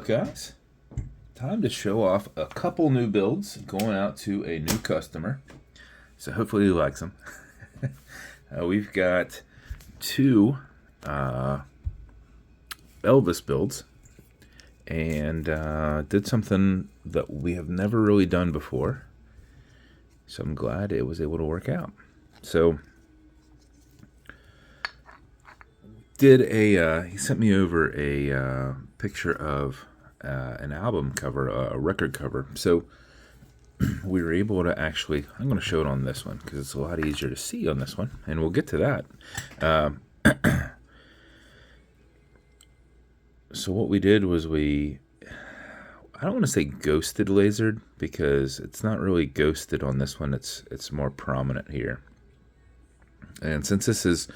up, guys? Time to show off a couple new builds going out to a new customer. So hopefully he likes them. We've got two Elvis builds and did something that we have never really done before. So I'm glad it was able to work out. So he sent me over a picture of an album cover, a record cover. So we were able to actually, I'm going to show it on this one because it's a lot easier to see on this one, and we'll get to that. So what we did was I don't want to say ghosted lasered because it's not really ghosted on this one. It's more prominent here. And since this is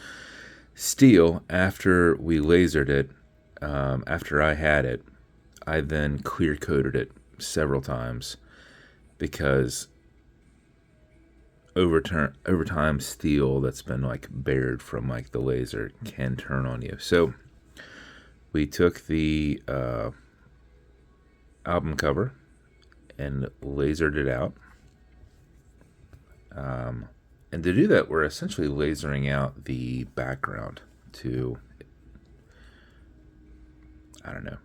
steel, after we lasered it, after I had it, I then clear coated it several times because over time steel that's been like bared from like the laser can turn on you. So we took the album cover and lasered it out. And to do that, we're essentially lasering out the background to, I don't know,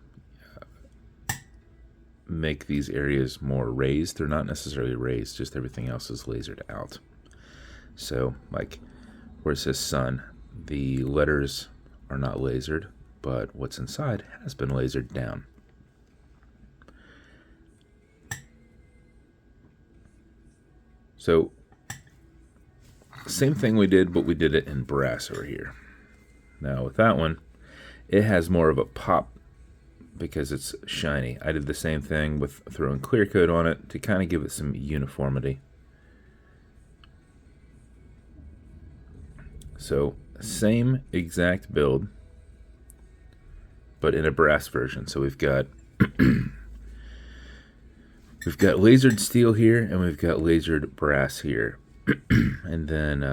make these areas more raised. They're not necessarily raised, just everything else is lasered out. So, like, where it says sun, the letters are not lasered, but what's inside has been lasered down. So, same thing we did, but we did it in brass over here. Now with that one, it has more of a pop because it's shiny. I did the same thing with throwing clear coat on it to kind of give it some uniformity. So same exact build, but in a brass version. So we've got lasered steel here, and we've got lasered brass here. And then,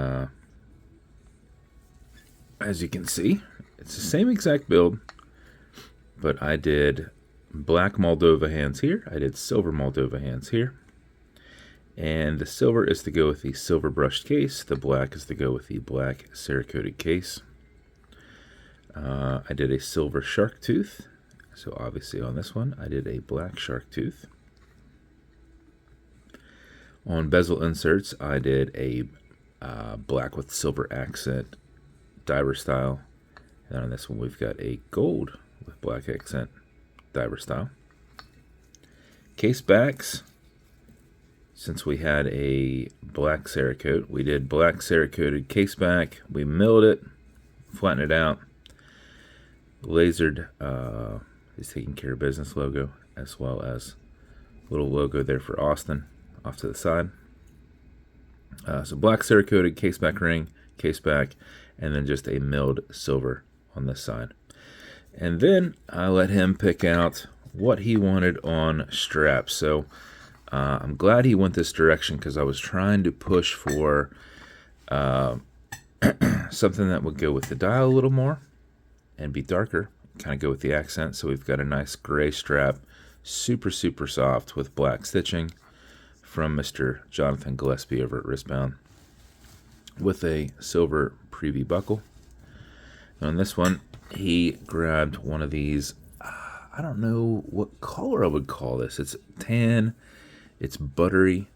as you can see, it's the same exact build, but I did black Moldova hands here. I did silver Moldova hands here. And the silver is to go with the silver brushed case. The black is to go with the black cerakoted case. I did a silver shark tooth. So obviously on this one, I did a black shark tooth. On bezel inserts, I did a black with silver accent diver style. And on this one, we've got a gold with black accent diver style. Case backs, since we had a black cerakote, we did black cerakoted case back. We milled it, flattened it out, lasered his taking care of business logo, as well as a little logo there for Austin off to the side. So black cerakoted case back ring, case back, and then just a milled silver on this side. And then I let him pick out what he wanted on straps. So I'm glad he went this direction because I was trying to push for something that would go with the dial a little more and be darker, kind of go with the accent. So we've got a nice gray strap, super soft with black stitching from Mr. Jonathan Gillespie over at Wristbound, with a silver preview buckle. And on this one, he grabbed one of these, I don't know what color I would call this. It's tan, it's buttery,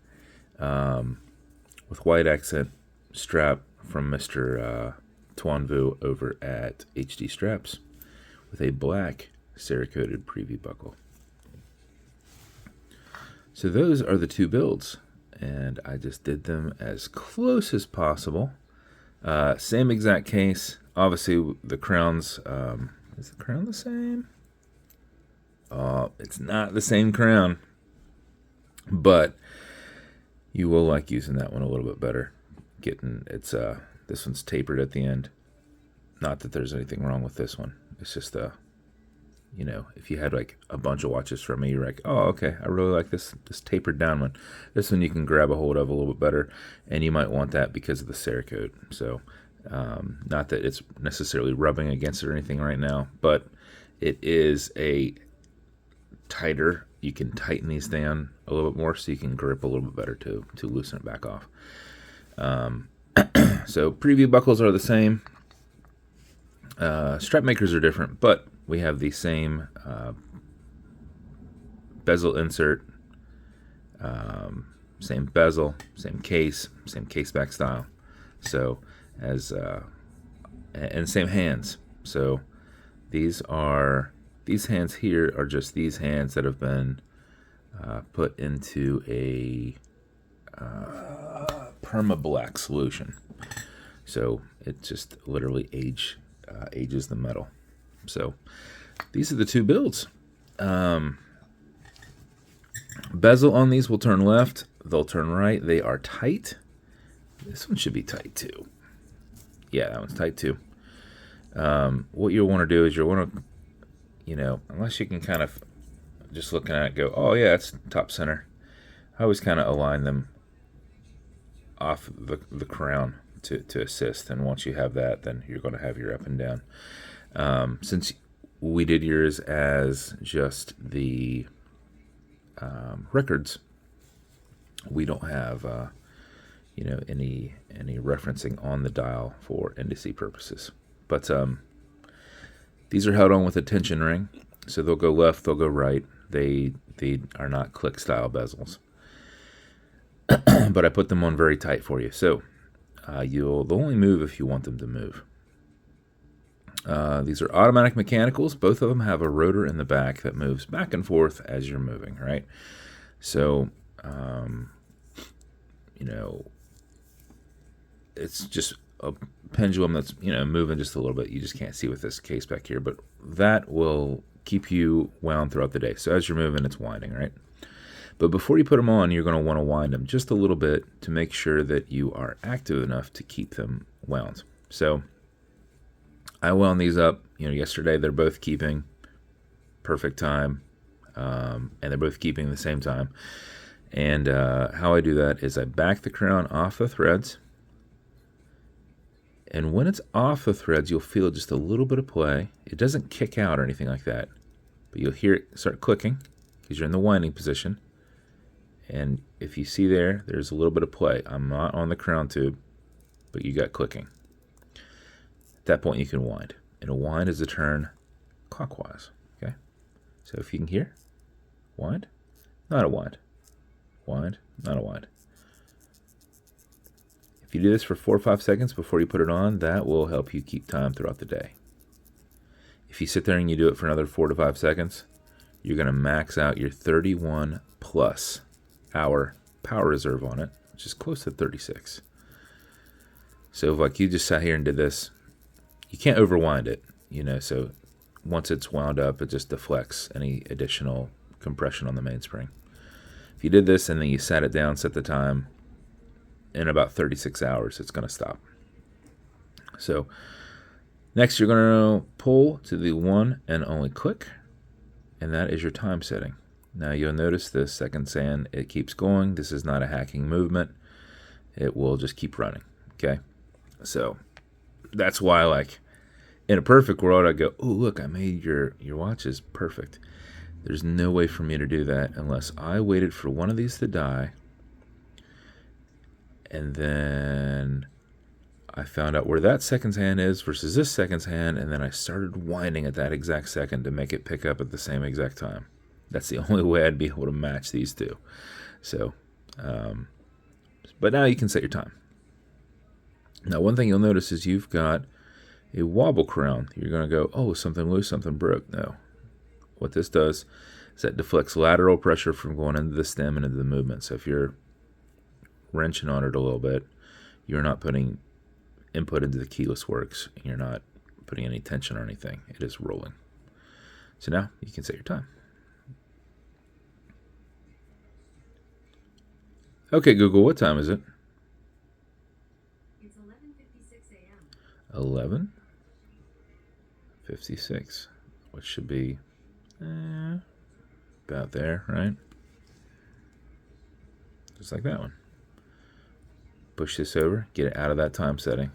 with white accent strap from Mr. Tuanvu over at HD Straps, with a black cerakoted preview buckle. So those are the two builds, and I just did them as close as possible. Same exact case. Obviously, the crowns, is the crown the same? It's not the same crown, but you will like using that one a little bit better. This one's tapered at the end. Not that there's anything wrong with this one. It's just if you had like a bunch of watches from me, you're like, oh, okay, I really like this tapered down one. This one you can grab a hold of a little bit better, and you might want that because of the cerakote. So, not that it's necessarily rubbing against it or anything right now, but it is tighter, you can tighten these down a little bit more so you can grip a little bit better to loosen it back off. So preview buckles are the same. Strap makers are different, but we have the same bezel insert, same bezel, same caseback style. So and same hands. So these hands here are just these hands that have been put into a perma-black solution. So it just literally ages the metal. So these are the two builds. Bezel on these will turn left. They'll turn right. They are tight. This one should be tight too. Yeah, that one's tight too. What you'll want to do is you'll want to, unless you can kind of just looking at it go, oh yeah, it's top center. I always kind of align them off the crown to assist. And once you have that, then you're going to have your up and down. Since we did yours as just the records, we don't have any referencing on the dial for indice purposes. But these are held on with a tension ring, so they'll go left, they'll go right. They are not click style bezels, but I put them on very tight for you. So they'll only move if you want them to move. These are automatic mechanicals. Both of them have a rotor in the back that moves back and forth as you're moving, right? So, it's just a pendulum that's, moving just a little bit. You just can't see with this case back here, but that will keep you wound throughout the day. So as you're moving, it's winding, right? But before you put them on, you're going to want to wind them just a little bit to make sure that you are active enough to keep them wound. So I wound these up, yesterday. They're both keeping perfect time, and they're both keeping the same time. And how I do that is I back the crown off the threads. And when it's off the threads, you'll feel just a little bit of play. It doesn't kick out or anything like that, but you'll hear it start clicking because you're in the winding position. And if you see there's a little bit of play. I'm not on the crown tube, but you got clicking. At that point, you can wind. And a wind is a turn clockwise. Okay? So if you can hear, wind, not a wind. Wind, not a wind. If you do this for 4 or 5 seconds before you put it on, that will help you keep time throughout the day. If you sit there and you do it for another 4 to 5 seconds, you're going to max out your 31 plus hour power reserve on it, which is close to 36. So if like you just sat here and did this, you can't overwind it, so once it's wound up, it just deflects any additional compression on the mainspring. If you did this and then you sat it down, set the time, in about 36 hours, it's going to stop. So next, you're going to pull to the one and only click, and that is your time setting. Now you'll notice the second sand, it keeps going. This is not a hacking movement. It will just keep running, okay? So that's why, in a perfect world, I go, oh, look, I made your watches perfect. There's no way for me to do that unless I waited for one of these to die, and then I found out where that second hand is versus this second hand, and then I started winding at that exact second to make it pick up at the same exact time. That's the only way I'd be able to match these two. So, but now you can set your time. Now, one thing you'll notice is you've got a wobble crown. You're going to go, oh, something loose, something broke. No. What this does is that deflects lateral pressure from going into the stem and into the movement. So if you're wrenching on it a little bit, you're not putting input into the keyless works. You're not putting any tension or anything. It is rolling. So now you can set your time. Okay, Google, what time is it? It's 11:56 a.m. 11:56, which should be about there, right? Just like that one. Push this over, get it out of that time setting,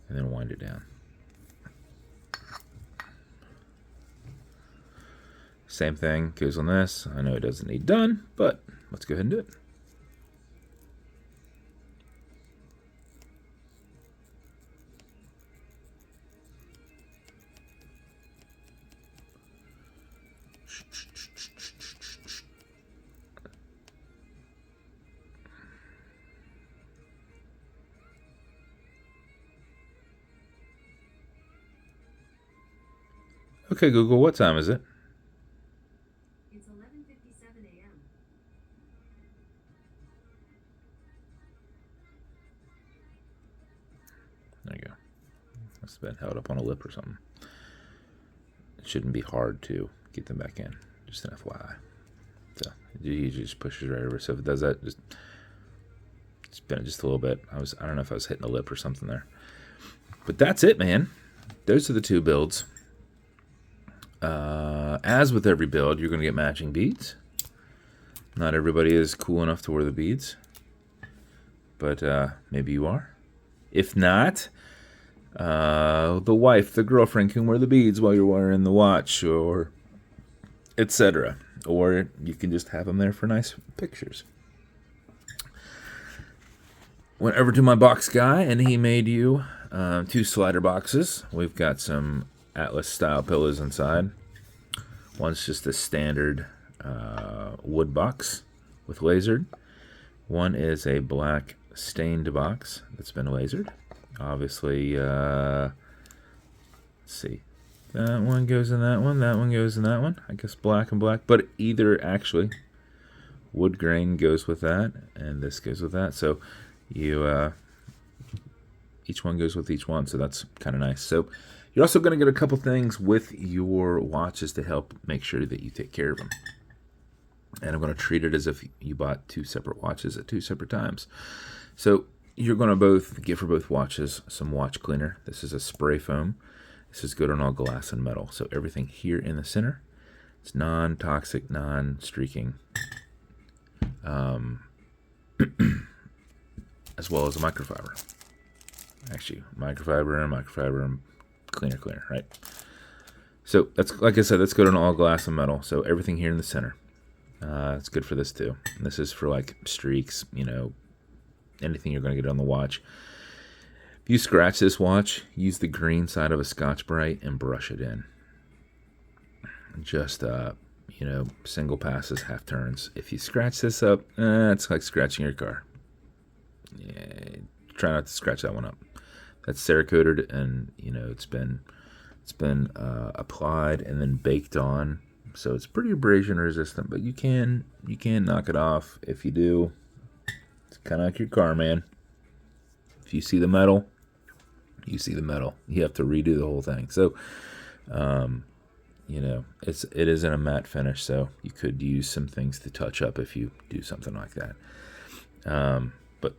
and then wind it down. Same thing goes on this. I know it doesn't need done, but let's go ahead and do it. Okay, Google, what time is it? It's 11:57 a.m. There you go. Must have been held up on a lip or something. It shouldn't be hard to get them back in. Just an FYI. So he just pushes right over. So if it does that, just spin it just a little bit. I don't know if I was hitting a lip or something there. But that's it, man. Those are the two builds. As with every build, you're going to get matching beads. Not everybody is cool enough to wear the beads, but maybe you are. If not, the wife, the girlfriend can wear the beads while you're wearing the watch, or etc. Or you can just have them there for nice pictures. Went over to my box guy, and he made you 2 slider boxes. We've got some Atlas style pillows inside. One's just a standard wood box with lasered. One is a black stained box that's been lasered. Obviously, let's see. That one goes in that one. That one goes in that one. I guess black and black. But either actually, wood grain goes with that, and this goes with that. So you each one goes with each one. So that's kind of nice. So you're also going to get a couple things with your watches to help make sure that you take care of them. And I'm going to treat it as if you bought 2 separate watches at 2 separate times. So you're going to both get for both watches some watch cleaner. This is a spray foam. This is good on all glass and metal. So everything here in the center, it's non-toxic, non-streaking, as well as a microfiber. Actually, microfiber, and cleaner, right? So that's, like I said, that's good on all glass and metal. So everything here in the center, it's good for this too. And this is for like streaks, anything you're going to get on the watch. If you scratch this watch, use the green side of a Scotch-Brite and brush it in. Just, single passes, half turns. If you scratch this up, it's like scratching your car. Yeah, try not to scratch that one up. That's cerakoted, and it's been applied and then baked on, so it's pretty abrasion resistant. But you can knock it off. If you do, it's kind of like your car, man. If you see the metal, you see the metal. You have to redo the whole thing. So, it is in a matte finish, so you could use some things to touch up if you do something like that. But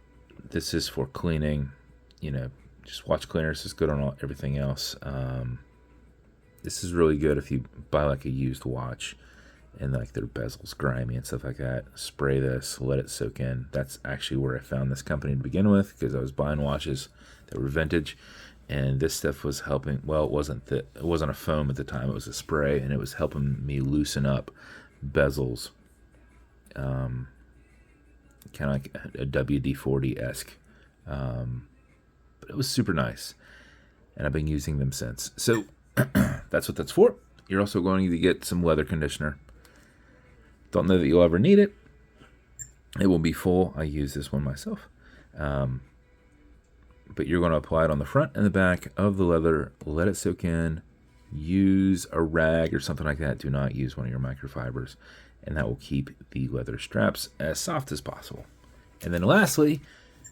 this is for cleaning, just watch cleaner. This is good on everything else. This is really good if you buy like a used watch and like their bezel's grimy and stuff like that. Spray this, let it soak in. That's actually where I found this company to begin with, because I was buying watches that were vintage, and this stuff was helping. Well, it wasn't a foam at the time. It was a spray, and it was helping me loosen up bezels, kind of like a WD-40-esque. But it was super nice, and I've been using them since. So that's what that's for. You're also going to get some leather conditioner. Don't know that you'll ever need it. It will be full. I use this one myself. But you're going to apply it on the front and the back of the leather. Let it soak in. Use a rag or something like that. Do not use one of your microfibers. And that will keep the leather straps as soft as possible. And then lastly,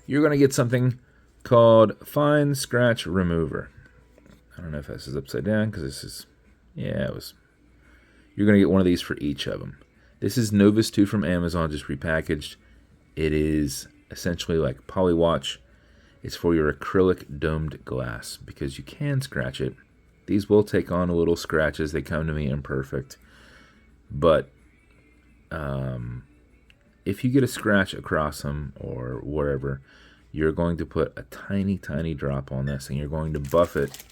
you're going to get something called Fine Scratch Remover. I don't know if this is upside down, because this is, it was. You're going to get one of these for each of them. This is Novus 2 from Amazon, just repackaged. It is essentially like Polywatch. It's for your acrylic domed glass, because you can scratch it. These will take on a little scratches. They come to me imperfect. But if you get a scratch across them or wherever, you're going to put a tiny, tiny drop on this, and you're going to buff it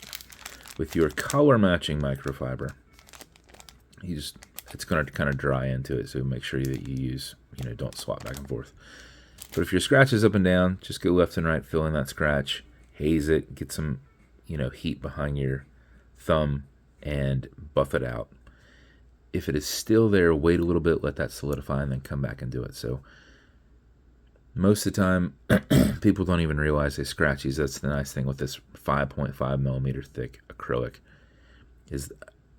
with your color matching microfiber. You just it's going to kind of dry into it. So make sure that you use, don't swap back and forth. But if your scratch is up and down, just go left and right, fill in that scratch, haze it, get some, heat behind your thumb, and buff it out. If it is still there, wait a little bit, let that solidify, and then come back and do it. So most of the time, people don't even realize they scratch these. That's the nice thing with this 5.5 millimeter thick acrylic, is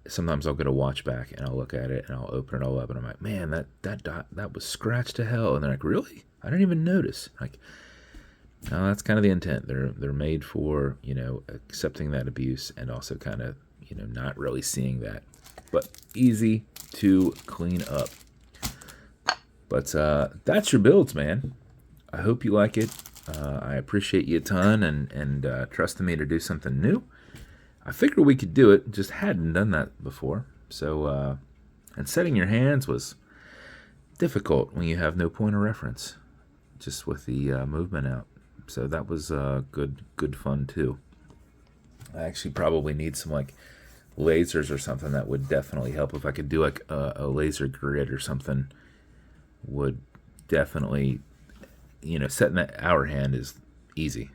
sometimes I'll get a watch back and I'll look at it and I'll open it all up and I'm like, man, that was scratched to hell. And they're like, really? I didn't even notice. Like, no, that's kind of the intent. They're made for, accepting that abuse and also kind of, not really seeing that. But easy to clean up. But that's your builds, man. I hope you like it. I appreciate you a ton and trusting me to do something new. I figured we could do it, just hadn't done that before. So, and setting your hands was difficult when you have no point of reference, just with the movement out. So that was good fun too. I actually probably need some like lasers or something that would definitely help. If I could do like a laser grid or something, would definitely, setting that hour hand is easy,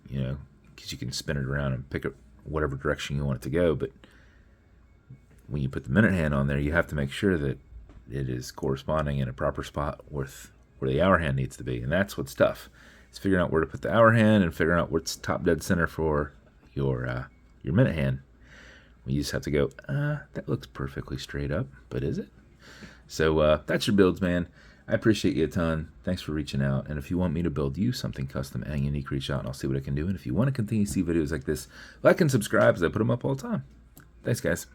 because you can spin it around and pick it whatever direction you want it to go. But when you put the minute hand on there, you have to make sure that it is corresponding in a proper spot with where the hour hand needs to be. And that's what's tough. It's figuring out where to put the hour hand and figuring out what's top dead center for your minute hand. You just have to go, that looks perfectly straight up, but is it? So that's your builds, man. I appreciate you a ton. Thanks for reaching out. And if you want me to build you something custom and unique, reach out and I'll see what I can do. And if you want to continue to see videos like this, like and subscribe, as I put them up all the time. Thanks, guys.